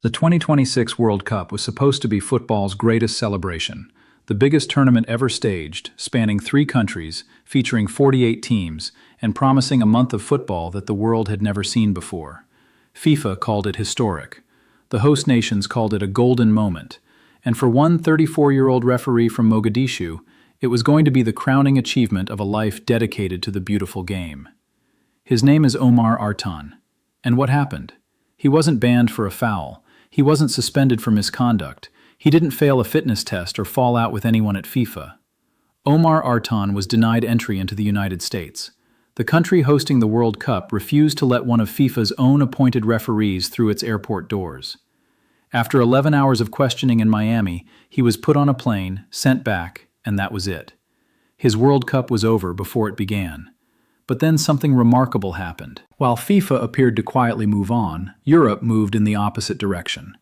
The 2026 World Cup was supposed to be football's greatest celebration, the biggest tournament ever staged, spanning 3 countries, featuring 48 teams, and promising a month of football that the world had never seen before. FIFA called it historic. The host nations called it a golden moment. And for one 34-year-old referee from Mogadishu, it was going to be the crowning achievement of a life dedicated to the beautiful game. His name is Omar Artan. And what happened? He wasn't banned for a foul. He wasn't suspended for misconduct. He didn't fail a fitness test or fall out with anyone at FIFA. Omar Artan was denied entry into the United States. The country hosting the World Cup refused to let one of FIFA's own appointed referees through its airport doors. After 11 hours of questioning in Miami, he was put on a plane, sent back, and that was it. His World Cup was over before it began. But then something remarkable happened. While FIFA appeared to quietly move on, Europe moved in the opposite direction.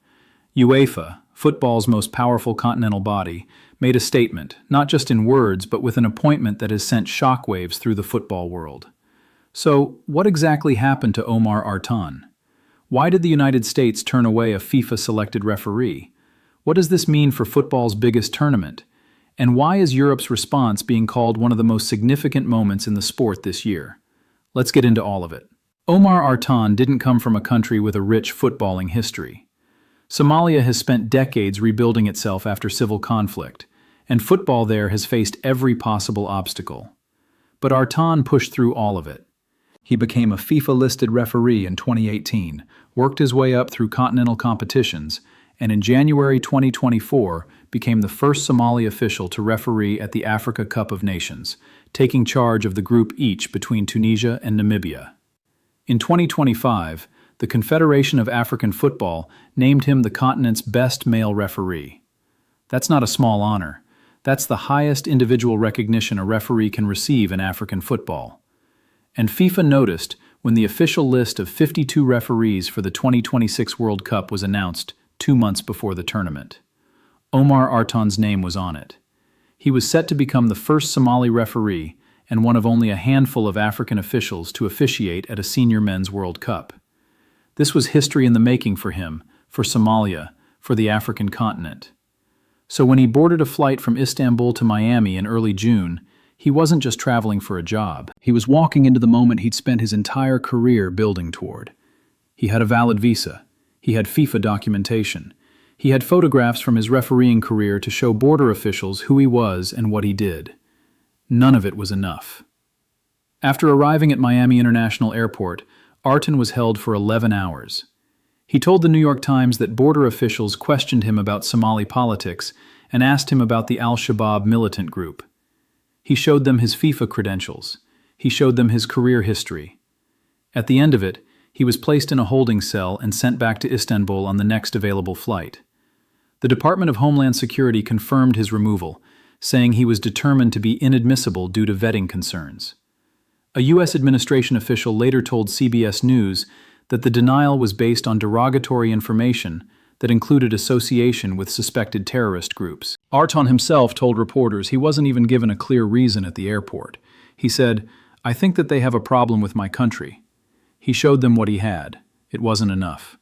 UEFA, football's most powerful continental body, made a statement, not just in words, but with an appointment that has sent shockwaves through the football world. So, what exactly happened to Omar Artan? Why did the United States turn away a FIFA-selected referee? What does this mean for football's biggest tournament? And why is Europe's response being called one of the most significant moments in the sport this year? Let's get into all of it. Omar Artan didn't come from a country with a rich footballing history. Somalia has spent decades rebuilding itself after civil conflict, and football there has faced every possible obstacle. But Artan pushed through all of it. He became a FIFA-listed referee in 2018, worked his way up through continental competitions, and in January 2024 became the first Somali official to referee at the Africa Cup of Nations, taking charge of the Group H between Tunisia and Namibia. In 2025, the Confederation of African Football named him the continent's best male referee. That's not a small honor. That's the highest individual recognition a referee can receive in African football. And FIFA noticed when the official list of 52 referees for the 2026 World Cup was announced 2 months before the tournament. Omar Artan's name was on it. He was set to become the first Somali referee and one of only a handful of African officials to officiate at a senior men's World Cup. This was history in the making for him, for Somalia, for the African continent. So when he boarded a flight from Istanbul to Miami in early June, he wasn't just traveling for a job. He was walking into the moment he'd spent his entire career building toward. He had a valid visa. He had FIFA documentation. He had photographs from his refereeing career to show border officials who he was and what he did. None of it was enough. After arriving at Miami International Airport, Artan was held for 11 hours. He told the New York Times that border officials questioned him about Somali politics and asked him about the Al-Shabaab militant group. He showed them his FIFA credentials. He showed them his career history. At the end of it, he was placed in a holding cell and sent back to Istanbul on the next available flight. The Department of Homeland Security confirmed his removal, saying he was determined to be inadmissible due to vetting concerns. A U.S. administration official later told CBS News that the denial was based on derogatory information that included association with suspected terrorist groups. Artan himself told reporters he wasn't even given a clear reason at the airport. He said, "I think that they have a problem with my country." He showed them what he had. It wasn't enough.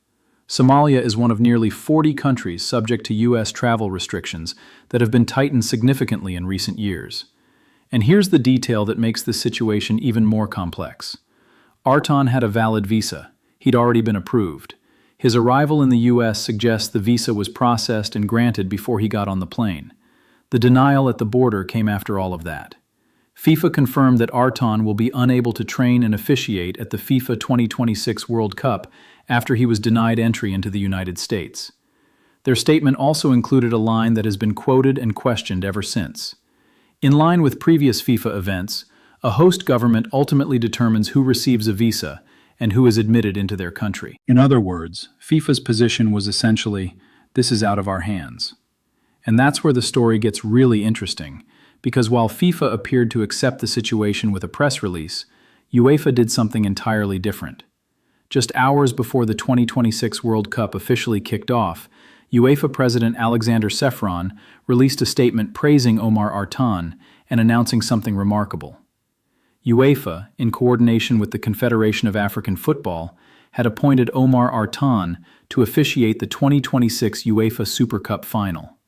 Somalia is one of nearly 40 countries subject to U.S. travel restrictions that have been tightened significantly in recent years. And here's the detail that makes this situation even more complex. Artan had a valid visa. He'd already been approved. His arrival in the U.S. suggests the visa was processed and granted before he got on the plane. The denial at the border came after all of that. FIFA confirmed that Artan will be unable to train and officiate at the FIFA 2026 World Cup after he was denied entry into the United States. Their statement also included a line that has been quoted and questioned ever since. In line with previous FIFA events, a host government ultimately determines who receives a visa and who is admitted into their country. In other words, FIFA's position was essentially, this is out of our hands. And that's where the story gets really interesting, because while FIFA appeared to accept the situation with a press release, UEFA did something entirely different. Just hours before the 2026 World Cup officially kicked off, UEFA President Alexander Sefron released a statement praising Omar Artan and announcing something remarkable. UEFA, in coordination with the Confederation of African Football, had appointed Omar Artan to officiate the 2026 UEFA Super Cup final.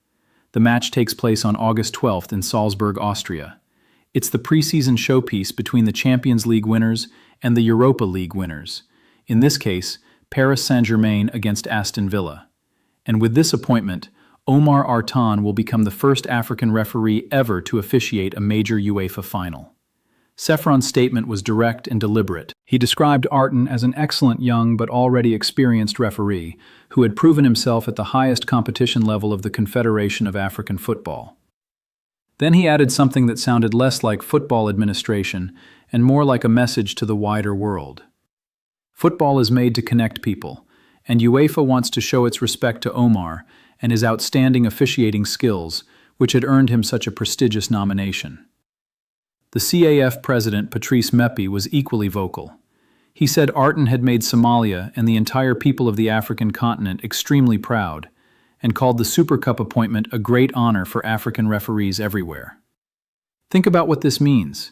The match takes place on August 12th in Salzburg, Austria. It's the preseason showpiece between the Champions League winners and the Europa League winners. In this case, Paris Saint-Germain against Aston Villa. And with this appointment, Omar Artan will become the first African referee ever to officiate a major UEFA final. Sefron's statement was direct and deliberate. He described Artan as an excellent young but already experienced referee who had proven himself at the highest competition level of the Confederation of African Football. Then he added something that sounded less like football administration and more like a message to the wider world. Football is made to connect people, and UEFA wants to show its respect to Omar and his outstanding officiating skills, which had earned him such a prestigious nomination. The CAF president, Patrice Meppi, was equally vocal. He said Artan had made Somalia and the entire people of the African continent extremely proud, and called the Super Cup appointment a great honor for African referees everywhere. Think about what this means.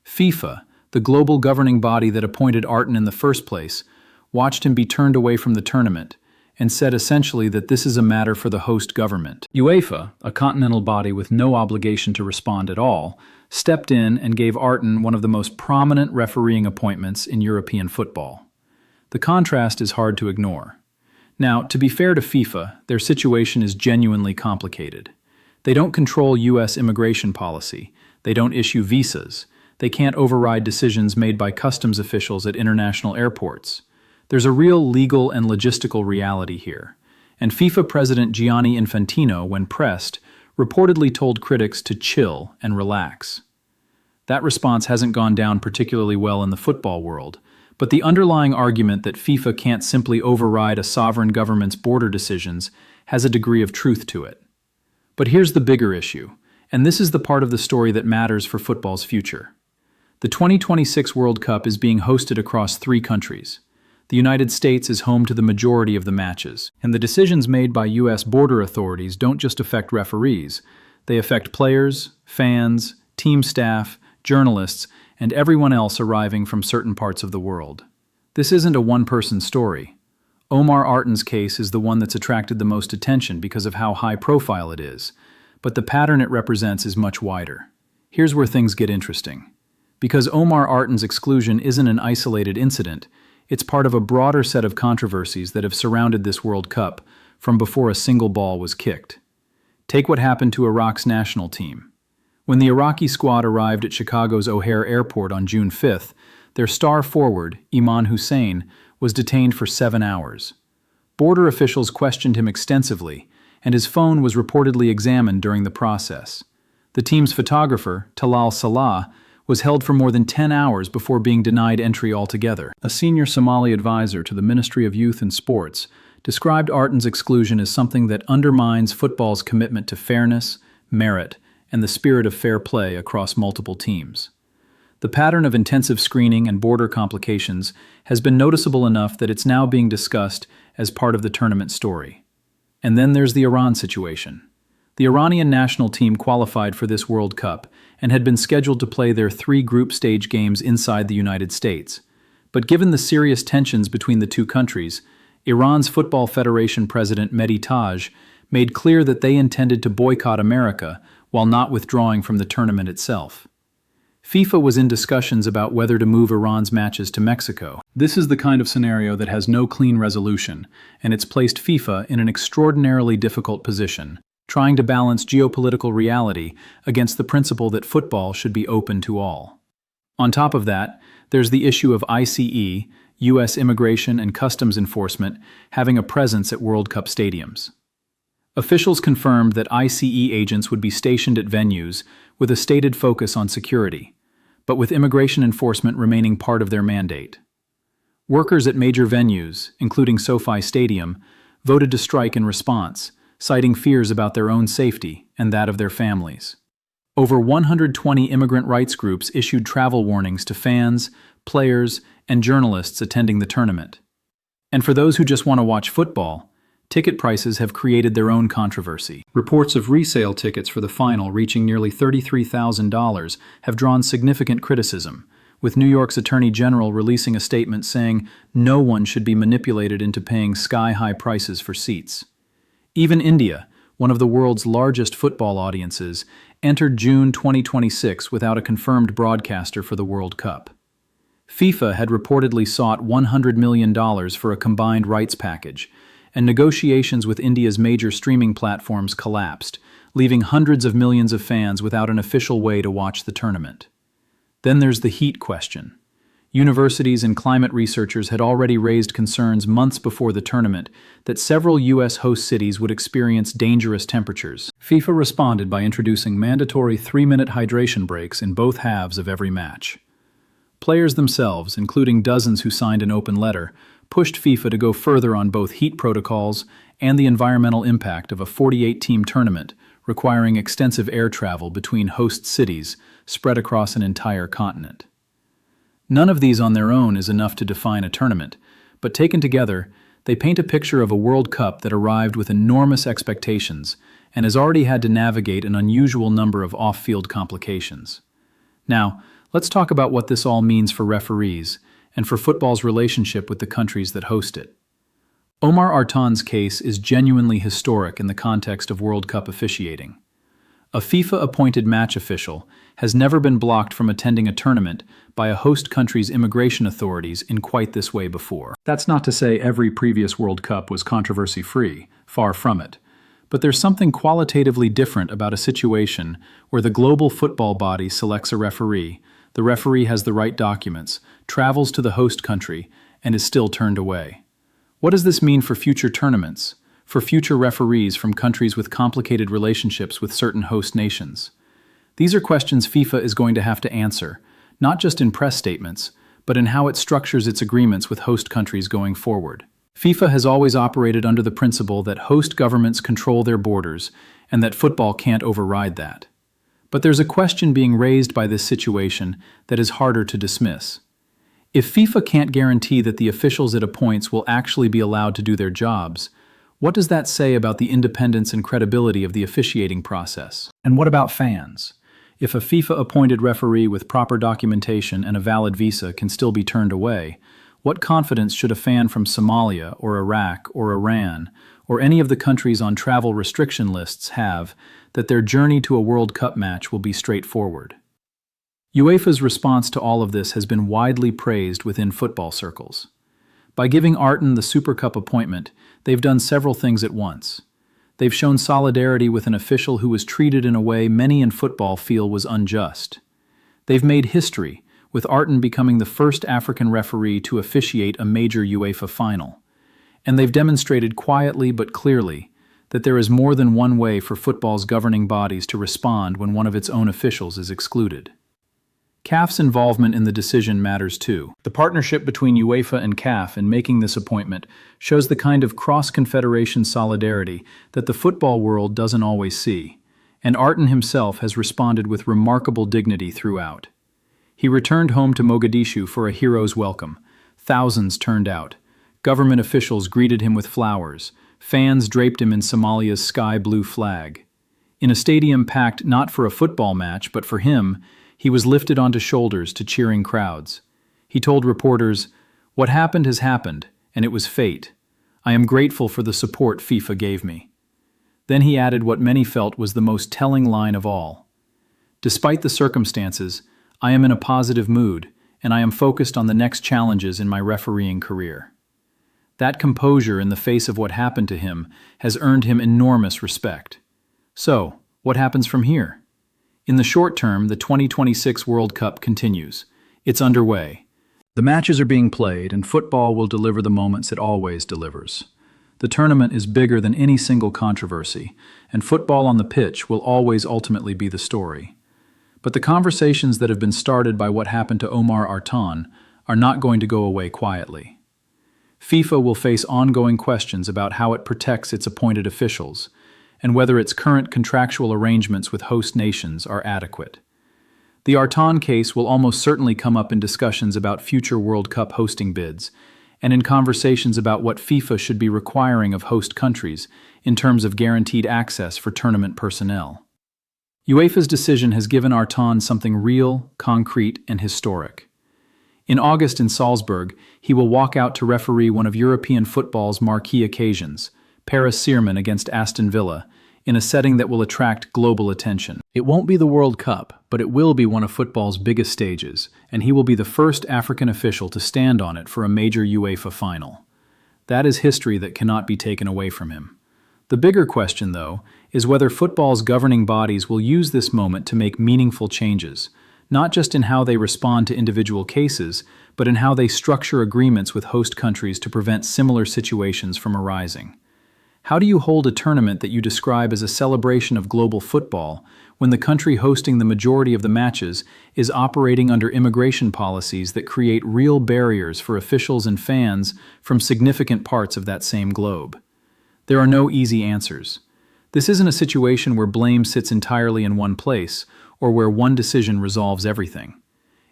FIFA, the global governing body that appointed Artan in the first place, watched him be turned away from the tournament, and said essentially that this is a matter for the host government. UEFA, a continental body with no obligation to respond at all, stepped in and gave Artan one of the most prominent refereeing appointments in European football. The contrast is hard to ignore. Now, to be fair to FIFA, their situation is genuinely complicated. They don't control U.S. immigration policy. They don't issue visas. They can't override decisions made by customs officials at international airports. There's a real legal and logistical reality here. And FIFA President Gianni Infantino, when pressed, reportedly told critics to chill and relax. That response hasn't gone down particularly well in the football world, but the underlying argument that FIFA can't simply override a sovereign government's border decisions has a degree of truth to it. But here's the bigger issue, and this is the part of the story that matters for football's future. The 2026 World Cup is being hosted across 3 countries. The United States is home to the majority of the matches, and the decisions made by U.S. border authorities don't just affect referees. They affect players, fans, team staff, journalists, and everyone else arriving from certain parts of the world. This isn't a one-person story. Omar Artan's case is the one that's attracted the most attention because of how high-profile it is, but the pattern it represents is much wider. Here's where things get interesting. Because Omar Artan's exclusion isn't an isolated incident, it's part of a broader set of controversies that have surrounded this World Cup from before a single ball was kicked. Take what happened to Iraq's national team. When the Iraqi squad arrived at Chicago's O'Hare Airport on June 5th, their star forward, Iman Hussein, was detained for 7 hours. Border officials questioned him extensively, and his phone was reportedly examined during the process. The team's photographer, Talal Salah, was held for more than 10 hours before being denied entry altogether. A senior Somali advisor to the Ministry of Youth and Sports described Artan's exclusion as something that undermines football's commitment to fairness, merit, and the spirit of fair play across multiple teams. The pattern of intensive screening and border complications has been noticeable enough that it's now being discussed as part of the tournament story. And then there's the Iran situation. The Iranian national team qualified for this World Cup and had been scheduled to play their 3 group stage games inside the United States. But given the serious tensions between the 2 countries, Iran's Football Federation president Mehdi Taj made clear that they intended to boycott America while not withdrawing from the tournament itself. FIFA was in discussions about whether to move Iran's matches to Mexico. This is the kind of scenario that has no clean resolution, and it's placed FIFA in an extraordinarily difficult position, trying to balance geopolitical reality against the principle that football should be open to all. On top of that, there's the issue of ICE, U.S. Immigration and Customs Enforcement, having a presence at World Cup stadiums. Officials confirmed that ICE agents would be stationed at venues with a stated focus on security, but with immigration enforcement remaining part of their mandate. Workers at major venues, including SoFi Stadium, voted to strike in response, citing fears about their own safety and that of their families. Over 120 immigrant rights groups issued travel warnings to fans, players, and journalists attending the tournament. And for those who just want to watch football, ticket prices have created their own controversy. Reports of resale tickets for the final reaching nearly $33,000 have drawn significant criticism, with New York's Attorney General releasing a statement saying no one should be manipulated into paying sky-high prices for seats. Even India, one of the world's largest football audiences, entered June 2026 without a confirmed broadcaster for the World Cup. FIFA had reportedly sought $100 million for a combined rights package, and negotiations with India's major streaming platforms collapsed, leaving hundreds of millions of fans without an official way to watch the tournament. Then there's the heat question. Universities and climate researchers had already raised concerns months before the tournament that several U.S. host cities would experience dangerous temperatures. FIFA responded by introducing mandatory 3-minute hydration breaks in both halves of every match. Players themselves, including dozens who signed an open letter, pushed FIFA to go further on both heat protocols and the environmental impact of a 48-team tournament requiring extensive air travel between host cities spread across an entire continent. None of these on their own is enough to define a tournament, but taken together, they paint a picture of a World Cup that arrived with enormous expectations and has already had to navigate an unusual number of off-field complications. Now, let's talk about what this all means for referees and for football's relationship with the countries that host it. Omar Artan's case is genuinely historic in the context of World Cup officiating. A FIFA-appointed match official has never been blocked from attending a tournament by a host country's immigration authorities in quite this way before. That's not to say every previous World Cup was controversy-free, far from it. But there's something qualitatively different about a situation where the global football body selects a referee, the referee has the right documents, travels to the host country, and is still turned away. What does this mean for future tournaments, for future referees from countries with complicated relationships with certain host nations? These are questions FIFA is going to have to answer, not just in press statements, but in how it structures its agreements with host countries going forward. FIFA has always operated under the principle that host governments control their borders and that football can't override that. But there's a question being raised by this situation that is harder to dismiss. If FIFA can't guarantee that the officials it appoints will actually be allowed to do their jobs, what does that say about the independence and credibility of the officiating process? And what about fans? If a FIFA-appointed referee with proper documentation and a valid visa can still be turned away, what confidence should a fan from Somalia or Iraq or Iran or any of the countries on travel restriction lists have that their journey to a World Cup match will be straightforward? UEFA's response to all of this has been widely praised within football circles. By giving Artan the Super Cup appointment, they've done several things at once. They've shown solidarity with an official who was treated in a way many in football feel was unjust. They've made history, with Artan becoming the first African referee to officiate a major UEFA final. And they've demonstrated quietly but clearly that there is more than one way for football's governing bodies to respond when one of its own officials is excluded. CAF's involvement in the decision matters too. The partnership between UEFA and CAF in making this appointment shows the kind of cross-confederation solidarity that the football world doesn't always see, and Artan himself has responded with remarkable dignity throughout. He returned home to Mogadishu for a hero's welcome. Thousands turned out. Government officials greeted him with flowers. Fans draped him in Somalia's sky-blue flag. In a stadium packed not for a football match, but for him, he was lifted onto shoulders to cheering crowds. He told reporters, "What happened has happened, and it was fate. I am grateful for the support FIFA gave me." Then he added what many felt was the most telling line of all. "Despite the circumstances, I am in a positive mood, and I am focused on the next challenges in my refereeing career." That composure in the face of what happened to him has earned him enormous respect. So, what happens from here? In the short term, the 2026 World Cup continues. It's underway. The matches are being played, and football will deliver the moments it always delivers. The tournament is bigger than any single controversy, and football on the pitch will always ultimately be the story. But the conversations that have been started by what happened to Omar Artan are not going to go away quietly. FIFA will face ongoing questions about how it protects its appointed officials, and whether its current contractual arrangements with host nations are adequate. The Artan case will almost certainly come up in discussions about future World Cup hosting bids, and in conversations about what FIFA should be requiring of host countries in terms of guaranteed access for tournament personnel. UEFA's decision has given Artan something real, concrete, and historic. In August in Salzburg, he will walk out to referee one of European football's marquee occasions, Paris Saint-Germain against Aston Villa, in a setting that will attract global attention. It won't be the World Cup, but it will be one of football's biggest stages, and he will be the first African official to stand on it for a major UEFA final. That is history that cannot be taken away from him. The bigger question, though, is whether football's governing bodies will use this moment to make meaningful changes, not just in how they respond to individual cases, but in how they structure agreements with host countries to prevent similar situations from arising. How do you hold a tournament that you describe as a celebration of global football when the country hosting the majority of the matches is operating under immigration policies that create real barriers for officials and fans from significant parts of that same globe? There are no easy answers. This isn't a situation where blame sits entirely in one place or where one decision resolves everything.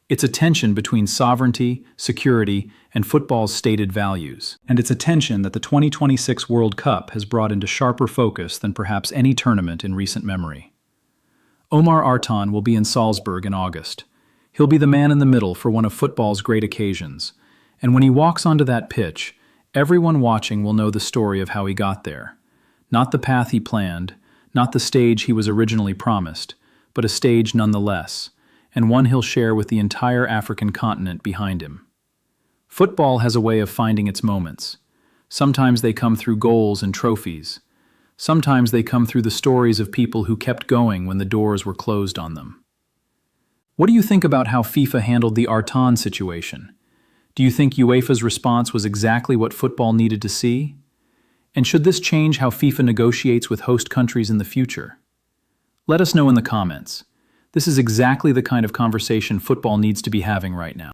It's a tension between sovereignty, security, and football's stated values. And it's a tension that the 2026 World Cup has brought into sharper focus than perhaps any tournament in recent memory. Omar Artan will be in Salzburg in August. He'll be the man in the middle for one of football's great occasions. And when he walks onto that pitch, everyone watching will know the story of how he got there. Not the path he planned, not the stage he was originally promised, but a stage nonetheless, and one he'll share with the entire African continent behind him. Football has a way of finding its moments. Sometimes they come through goals and trophies. Sometimes they come through the stories of people who kept going when the doors were closed on them. What do you think about how FIFA handled the Artan situation? Do you think UEFA's response was exactly what football needed to see? And should this change how FIFA negotiates with host countries in the future? Let us know in the comments. This is exactly the kind of conversation football needs to be having right now.